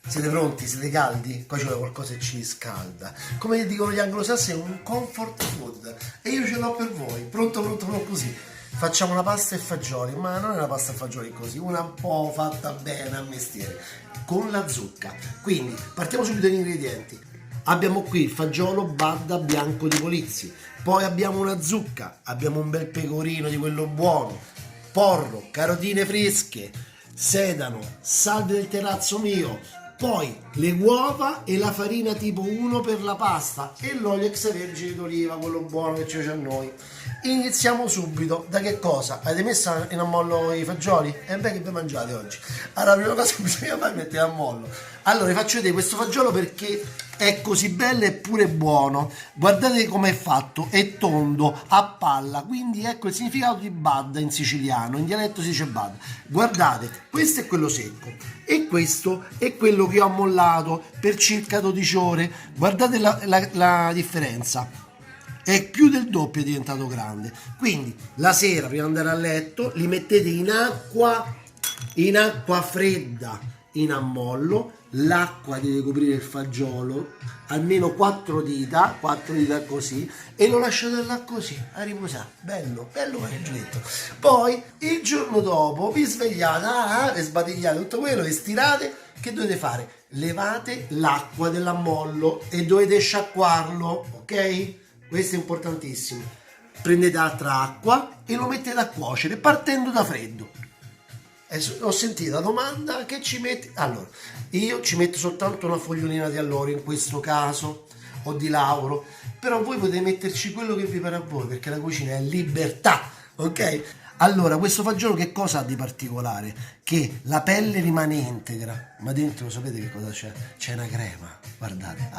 Siete pronti? Siete caldi? Qua c'è qualcosa che ci riscalda. Come dicono gli anglosassoni, è un comfort food. E io ce l'ho per voi. Pronto, pronto, pronto, così. Facciamo una pasta e fagioli, ma non è una pasta e fagioli così, una un po' fatta bene a mestiere, con la zucca. Quindi, partiamo subito dagli ingredienti. Abbiamo qui il fagiolo Badda bianco di Polizzi, poi abbiamo una zucca, abbiamo un bel pecorino di quello buono, porro, carotine fresche, sedano, salvia del terrazzo mio, poi le uova e la farina tipo 1 per la pasta e l'olio extravergine d'oliva, quello buono che ci piace a noi. Iniziamo subito. Da che cosa? Avete messo in ammollo i fagioli? E beh, che vi mangiate oggi? Allora, la prima cosa che bisogna fare è mettere in ammollo. Allora, vi faccio vedere questo fagiolo perché è così bello e pure buono. Guardate come è fatto, è tondo, a palla, quindi ecco il significato di badda in siciliano, in dialetto si dice badda. Guardate, questo è quello secco e questo è quello che ho ammollato per circa 12 ore. Guardate la differenza. È più del doppio, è diventato grande. Quindi la sera prima di andare a letto li mettete in acqua fredda in ammollo. L'acqua deve coprire il fagiolo almeno 4 dita così, e lo lasciate là così a riposare, bello bello mangiato. Poi il giorno dopo vi svegliate, e sbadigliate tutto quello e stirate. Che dovete fare? Levate l'acqua dell'ammollo e dovete sciacquarlo, ok? Questo è importantissimo. Prendete altra acqua e lo mettete a cuocere partendo da freddo. Ho sentito la domanda: che ci metti? Allora, io ci metto soltanto una fogliolina di alloro in questo caso, o di lauro, però voi potete metterci quello che vi pare a voi, perché la cucina è libertà, ok? Allora, questo fagiolo che cosa ha di particolare? Che la pelle rimane integra, ma dentro sapete che cosa c'è? C'è una crema, guardate,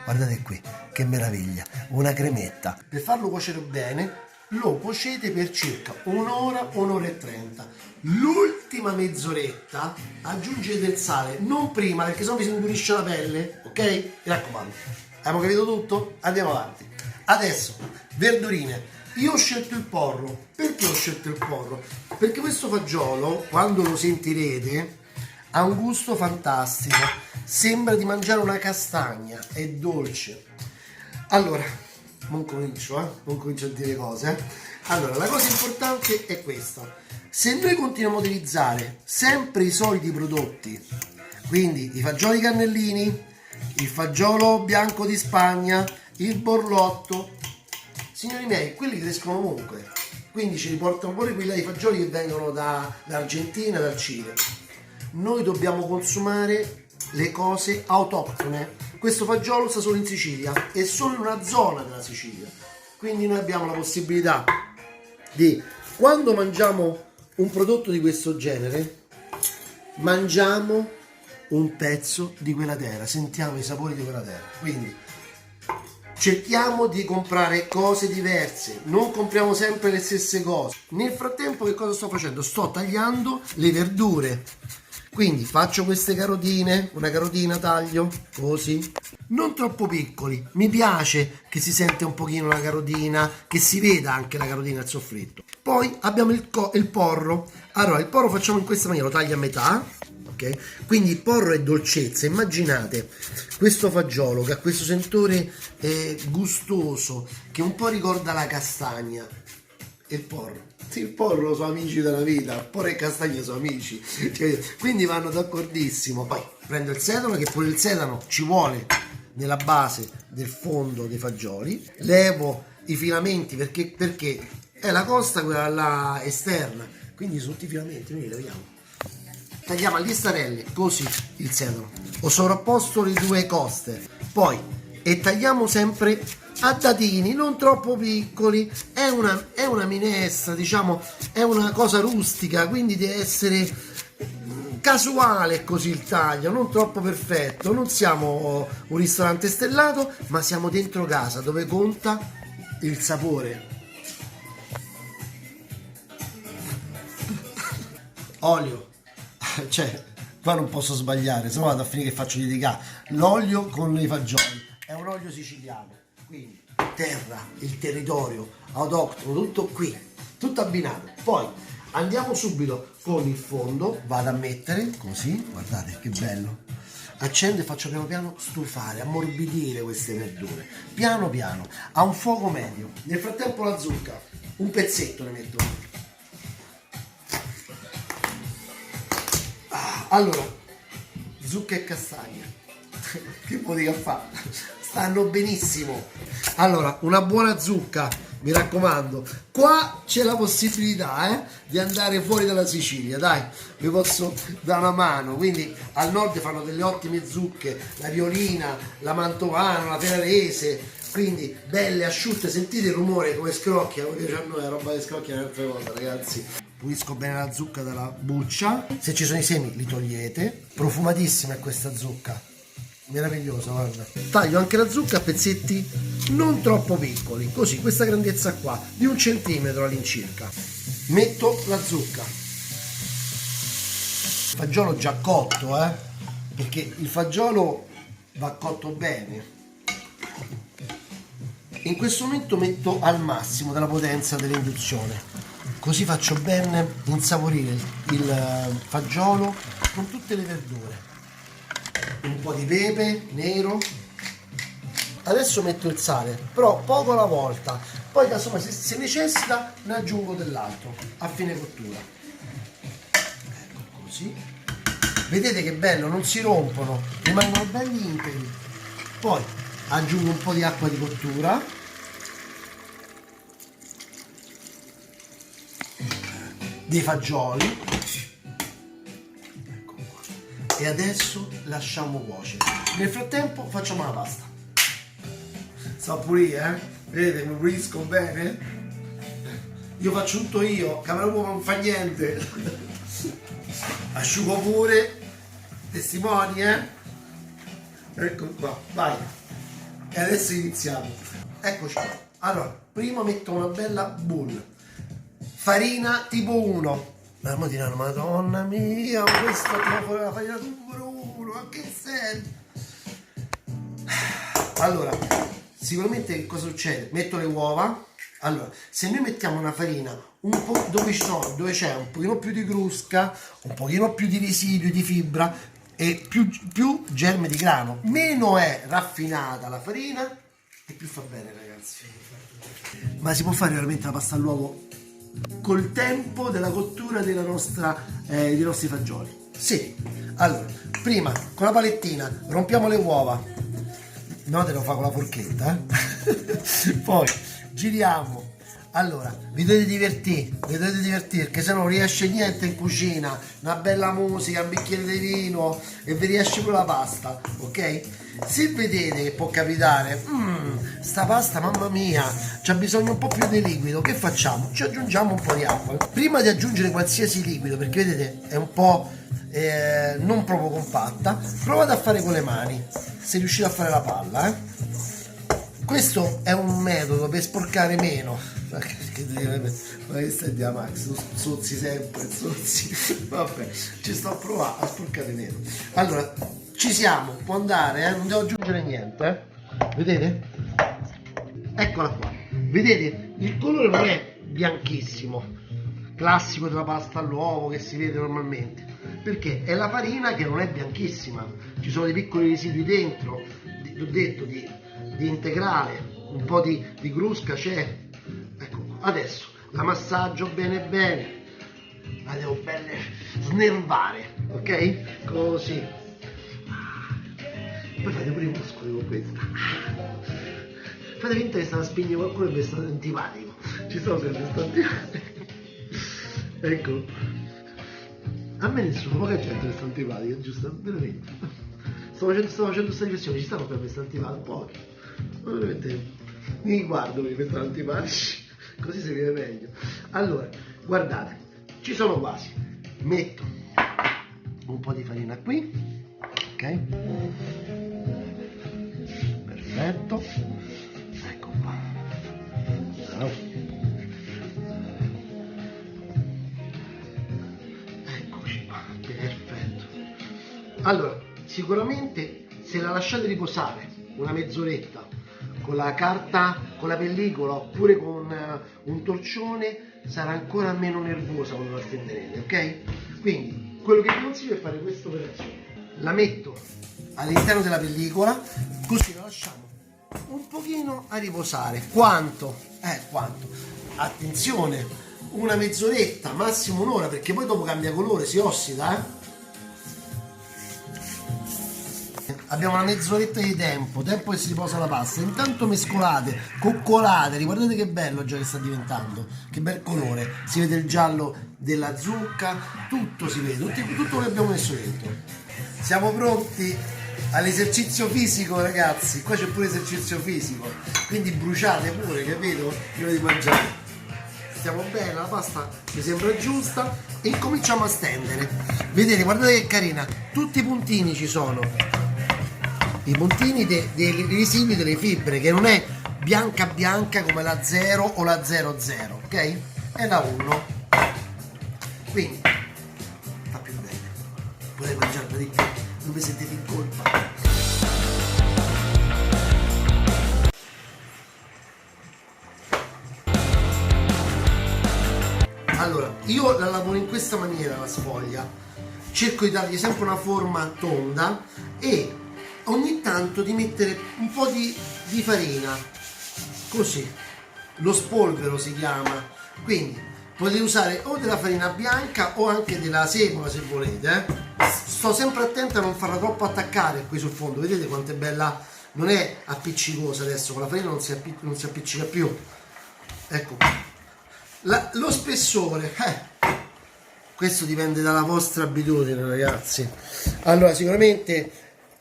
guardate qui, che meraviglia, una cremetta. Per farlo cuocere bene, lo cuocete per circa un'ora, un'ora e 30. L'ultima mezz'oretta aggiungete il sale, non prima, perché sennò vi si indurisce la pelle, ok? Mi raccomando. Abbiamo capito tutto? Andiamo avanti. Adesso, verdurine. Io ho scelto il porro. Perché ho scelto il porro? Perché questo fagiolo, quando lo sentirete, ha un gusto fantastico. Sembra di mangiare una castagna, è dolce. Allora, non comincio a dire cose. Allora, la cosa importante è questa. Se noi continuiamo a utilizzare sempre i soliti prodotti, quindi i fagioli cannellini, il fagiolo bianco di Spagna, il borlotto, signori miei, quelli crescono ovunque, quindi ci riportano pure quelli dei fagioli che vengono dall'Argentina, dal Cile. Noi dobbiamo consumare le cose autoctone. Questo fagiolo sta solo in Sicilia e solo in una zona della Sicilia, quindi noi abbiamo la possibilità di, quando mangiamo un prodotto di questo genere, mangiamo un pezzo di quella terra, sentiamo i sapori di quella terra. Quindi cerchiamo di comprare cose diverse, non compriamo sempre le stesse cose. Nel frattempo che cosa sto facendo? Sto tagliando le verdure. Quindi faccio queste carotine, una carotina taglio così, non troppo piccoli, mi piace che si sente un pochino la carotina, che si veda anche la carotina al soffritto. Poi abbiamo il porro. Allora, il porro facciamo in questa maniera, lo taglio a metà, ok? Quindi il porro è dolcezza. Immaginate questo fagiolo che ha questo sentore gustoso, che un po' ricorda la castagna. E il porro. Sì, il porro sono amici della vita, il porro e castagna sono amici, quindi vanno d'accordissimo. Poi prendo il sedano, che pure il sedano ci vuole nella base del fondo dei fagioli, levo i filamenti perché è la costa quella là esterna, quindi sono tutti i filamenti, noi li leviamo. Tagliamo a listarelle così il sedano, ho sovrapposto le due coste, poi e tagliamo sempre a dadini, non troppo piccoli. È una minestra, diciamo, è una cosa rustica, quindi deve essere casuale così il taglio, non troppo perfetto. Non siamo un ristorante stellato, ma siamo dentro casa dove conta il sapore. Olio, cioè qua non posso sbagliare, se no vado a finire che faccio litigare. L'olio con i fagioli è un olio siciliano, quindi terra, il territorio autoctono, tutto qui, tutto abbinato. Poi andiamo subito con il fondo, vado a mettere così, guardate che bello, accendo e faccio piano piano stufare, ammorbidire queste verdure, piano piano, a un fuoco medio. Nel frattempo la zucca, un pezzetto ne metto. Allora, zucca e castagne, che potevi fare? Stanno benissimo. Allora, una buona zucca, mi raccomando. Qua c'è la possibilità di andare fuori dalla Sicilia, dai, vi posso dare una mano. Quindi al nord fanno delle ottime zucche, la violina, la mantovana, la ferrarese, quindi belle, asciutte. Sentite il rumore come scrocchia, come piace a noi, la roba che scrocchia è un'altra cosa, ragazzi. Pulisco bene la zucca dalla buccia, se ci sono i semi li togliete. Profumatissima è questa zucca, meravigliosa, guarda. Taglio anche la zucca a pezzetti non troppo piccoli, così, questa grandezza qua, di 1 centimetro all'incirca. Metto la zucca, fagiolo già cotto, perché il fagiolo va cotto bene. In questo momento metto al massimo della potenza dell'induzione, così faccio ben insaporire il fagiolo con tutte le verdure. Un po' di pepe nero. Adesso metto il sale, però poco alla volta, poi casomai se necessita ne aggiungo dell'altro a fine cottura. Ecco così. Vedete che bello, non si rompono, rimangono belli integri. Poi aggiungo un po' di acqua di cottura. Dei fagioli. Ecco qua. E adesso lasciamo cuocere. Nel frattempo facciamo la pasta. So pulire, vedete, mi pulisco bene. Io faccio tutto io, Camerone non fa niente. Asciugo pure, testimoni, ecco qua, vai. E adesso iniziamo. Eccoci qua. Allora, prima metto una bella bowl. Farina tipo 1. Ma diranno, madonna mia, questa tira fuori la farina numero 1, ma che serve? Allora, sicuramente cosa succede? Metto le uova. Allora, se noi mettiamo una farina un po' dove c'è un pochino più di crusca, un pochino più di residui di fibra e più germe di grano, meno è raffinata la farina e più fa bene, ragazzi. Ma si può fare veramente la pasta all'uovo col tempo della cottura dei nostri fagioli? Sì. Allora, prima con la palettina rompiamo le uova. No, te lo fa con la forchetta, Poi giriamo. Allora, vi dovete divertire, che se no non riesce niente in cucina. Una bella musica, un bicchiere di vino e vi riesce pure la pasta, ok? Se vedete che può capitare, sta pasta, mamma mia, c'ha bisogno un po' più di liquido, che facciamo? Ci aggiungiamo un po' di acqua. Prima di aggiungere qualsiasi liquido, perché vedete è un po' non proprio compatta, provate a fare con le mani, se riuscite a fare la palla, Questo è un metodo per sporcare meno. Ma che stai a Max? Sozzi sempre, sozzi. Vabbè, ci sto a provare a sporcare meno. Allora, ci siamo, può andare, non devo aggiungere niente, Vedete? Eccola qua. Vedete? Il colore non è bianchissimo, classico della pasta all'uovo che si vede normalmente, perché è la farina che non è bianchissima, ci sono dei piccoli residui dentro, ho detto di integrale, un po' di crusca c'è. Ecco qua. Adesso la massaggio bene bene, la devo bene snervare, ok? Così. Poi fate pure i muscoli con questa. Fate finta che sta a spingere qualcuno e mi sta antipatico. Ci sono sempre sta antipatico. Ecco. A me nessuno, poca gente mi sta antipatica, giusto? Veramente. Sto facendo questa riflessione, ci stanno per me sta antipatico, pochi. Veramente. Mi guardo perché mi stanno antipatici. Così si vede meglio. Allora, guardate, ci sono quasi. Metto un po' di farina qui. Ok? Perfetto. Ecco qua. No. Eccoci qua. Perfetto. Allora, sicuramente se la lasciate riposare una mezz'oretta con la carta, con la pellicola oppure con un torcione, sarà ancora meno nervosa quando la stenderete, ok? Quindi quello che vi consiglio è fare questa operazione. La metto all'interno della pellicola, così lo lasciamo un pochino a riposare. Quanto? Quanto? Attenzione, una mezz'oretta, massimo un'ora, perché poi dopo cambia colore, si ossida, Abbiamo una mezz'oretta di tempo che si riposa la pasta. Intanto mescolate, coccolate, guardate che bello già che sta diventando, che bel colore, si vede il giallo della zucca, tutto si vede, tutto che abbiamo messo dentro. Siamo pronti all'esercizio fisico, ragazzi. Qua c'è pure esercizio fisico, quindi bruciate pure, capito? Prima di mangiare. Stiamo bene, la pasta mi sembra giusta e cominciamo a stendere. Vedete, guardate che carina, tutti i puntini ci sono, i puntini dei residui delle fibre, che non è bianca bianca come la 0 o la 00, ok? È la 1, quindi fa più bene, potete mangiarla di più, non vi sentite in colpa. Allora, io la lavoro in questa maniera la sfoglia, cerco di dargli sempre una forma tonda e ogni tanto di mettere un po' di farina, così, lo spolvero si chiama, quindi potete usare o della farina bianca o anche della semola se volete, Sto sempre attento a non farla troppo attaccare qui sul fondo, vedete quanto è bella, non è appiccicosa adesso, con la farina non si appiccica più, ecco qua. Lo spessore, questo dipende dalla vostra abitudine, ragazzi. Allora, sicuramente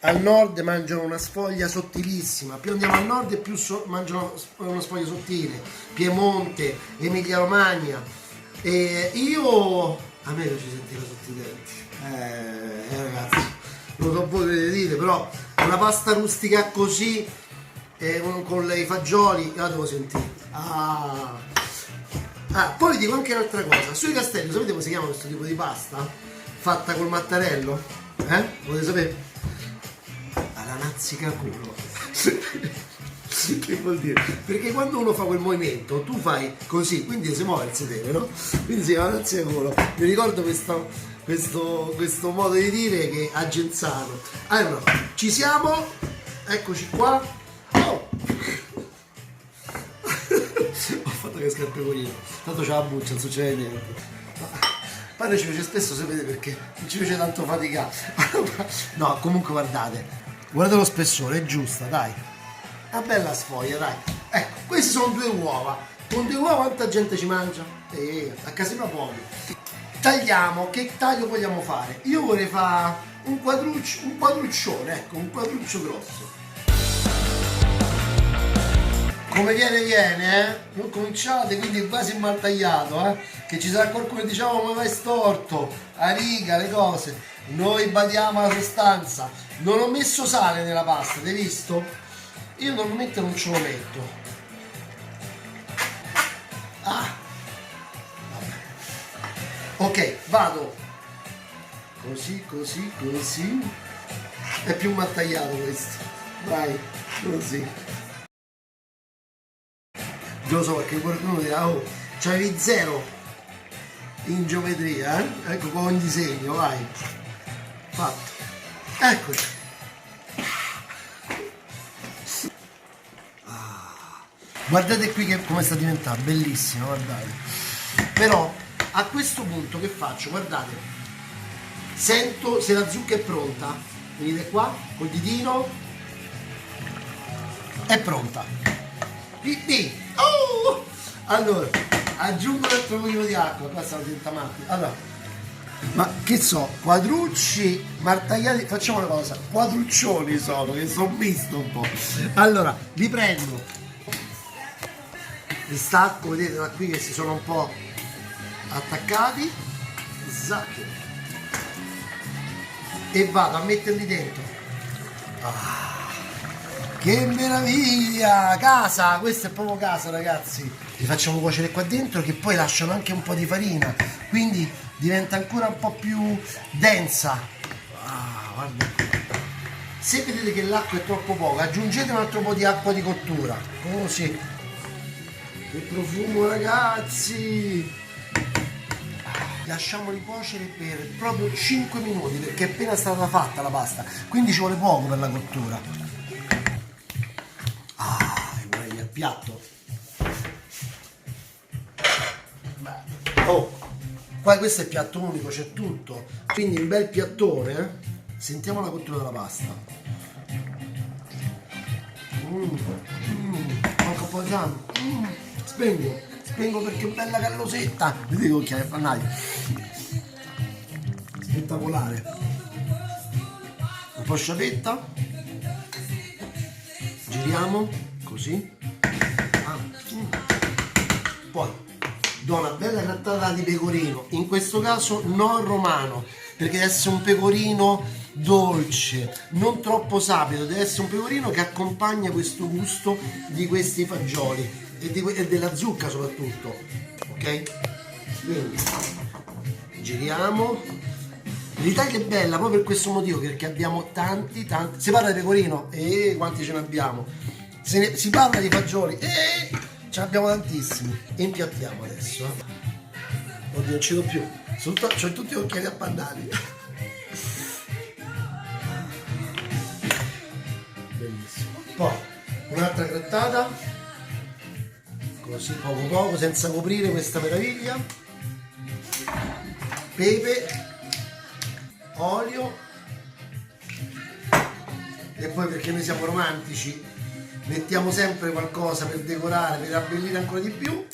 al nord mangiano una sfoglia sottilissima, più andiamo al nord e più mangiano una sfoglia sottile, Piemonte, Emilia Romagna, e a me piace sentire sotto i denti, ragazzi, non lo so voi potete dire, però una pasta rustica così, con i fagioli, la devo sentire. Poi vi dico anche un'altra cosa, sui castelli, sapete come si chiama questo tipo di pasta? Fatta col mattarello? Volete sapere? Alla nazzicaculo. Che vuol dire? Perché quando uno fa quel movimento, tu fai così, quindi si muove il sedere, no? Quindi si chiama nazzicaculo. Mi ricordo questo modo di dire che a Genzano. Allora, ci siamo, eccoci qua. Oh! Ho fatto che scarpecorino, tanto c'è la buccia, non succede niente. Poi noi ci piace spesso, sapete perché? Non ci piace tanto faticare. No, comunque guardate lo spessore, è giusta, dai. Una bella sfoglia, dai. Ecco, queste sono 2 uova. Con 2 uova quanta gente ci mangia? A casa mia pochi. Tagliamo, che taglio vogliamo fare? Io vorrei fare un quadruccione, ecco, un quadruccio grosso. Come viene, non cominciate, quindi quasi mal tagliato, che ci sarà qualcuno che diciamo come vai storto, a riga, le cose. Noi badiamo la sostanza. Non ho messo sale nella pasta, avete visto? Io normalmente non ce lo metto. Vabbè. Ok, vado. Così. È più mal tagliato questo. Vai, così. Io lo so perché qualcuno dirà, oh, c'avevi 0 in geometria, ecco qua un disegno, vai, fatto, eccoci. Guardate qui come sta diventando, bellissimo, guardate. Però a questo punto che faccio? Guardate, sento se la zucca è pronta, venite qua col ditino, è pronta. Pipì. Oh! Allora, aggiungo un altro pochino di acqua, qua stiamo diventando matti. Allora, ma che so, quadrucci martagliati, facciamo una cosa, quadruccioni sono, che sono misto un po'. Allora, li prendo, li stacco, vedete da qui che si sono un po' attaccati, e vado a metterli dentro. Che meraviglia! Casa! Questo è proprio casa, ragazzi. Li facciamo cuocere qua dentro che poi lasciano anche un po' di farina, quindi diventa ancora un po' più densa. Guarda. Se vedete che l'acqua è troppo poca, aggiungete un altro po' di acqua di cottura. Così. Che profumo, ragazzi! lasciamoli cuocere per proprio 5 minuti perché è appena stata fatta la pasta, quindi ci vuole poco per la cottura. E vorrei il piatto. Oh, qua questo è il piatto unico, c'è tutto, quindi un bel piattone, eh? Sentiamo la cottura della pasta. Manca un po' di sale. Spengo perché è bella callosetta. Vedete con chi è pannaio. Spettacolare. Un po' sciapetta. Giriamo così. Poi do una bella grattata di pecorino, in questo caso non romano, perché deve essere un pecorino dolce, non troppo sapido, deve essere un pecorino che accompagna questo gusto di questi fagioli e della zucca soprattutto, ok? Quindi giriamo. L'Italia è bella proprio per questo motivo, perché abbiamo tanti, si parla di pecorino e quanti ce ne abbiamo, si parla di fagioli e ce ne abbiamo tantissimi. E impiattiamo adesso. Oddio, non ci do più, c'ho tutti gli occhiali appannati. Bellissimo. Poi un'altra grattata, così poco poco, senza coprire questa meraviglia. Pepe, olio, e poi, perché noi siamo romantici, mettiamo sempre qualcosa per decorare, per abbellire ancora di più.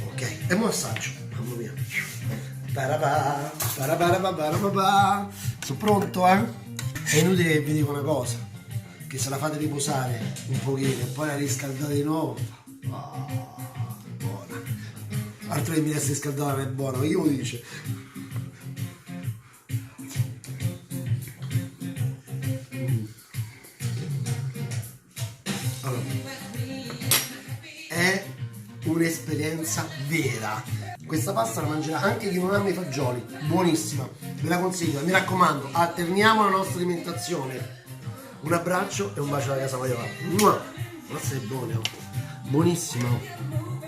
Ok, e mo assaggio, mamma mia. Sono pronto, eh? È inutile che vi dico una cosa, che se la fate riposare un pochino e poi la riscaldate di nuovo, buona. Altro che mi resta riscaldata non è buona, ma io lo dice. Allora, è un'esperienza vera. Questa pasta la mangerà anche chi non ama i fagioli, buonissima, ve la consiglio. Mi raccomando, alterniamo la nostra alimentazione. Un abbraccio e un bacio alla casa Maiola. Questa è buona, buonissima.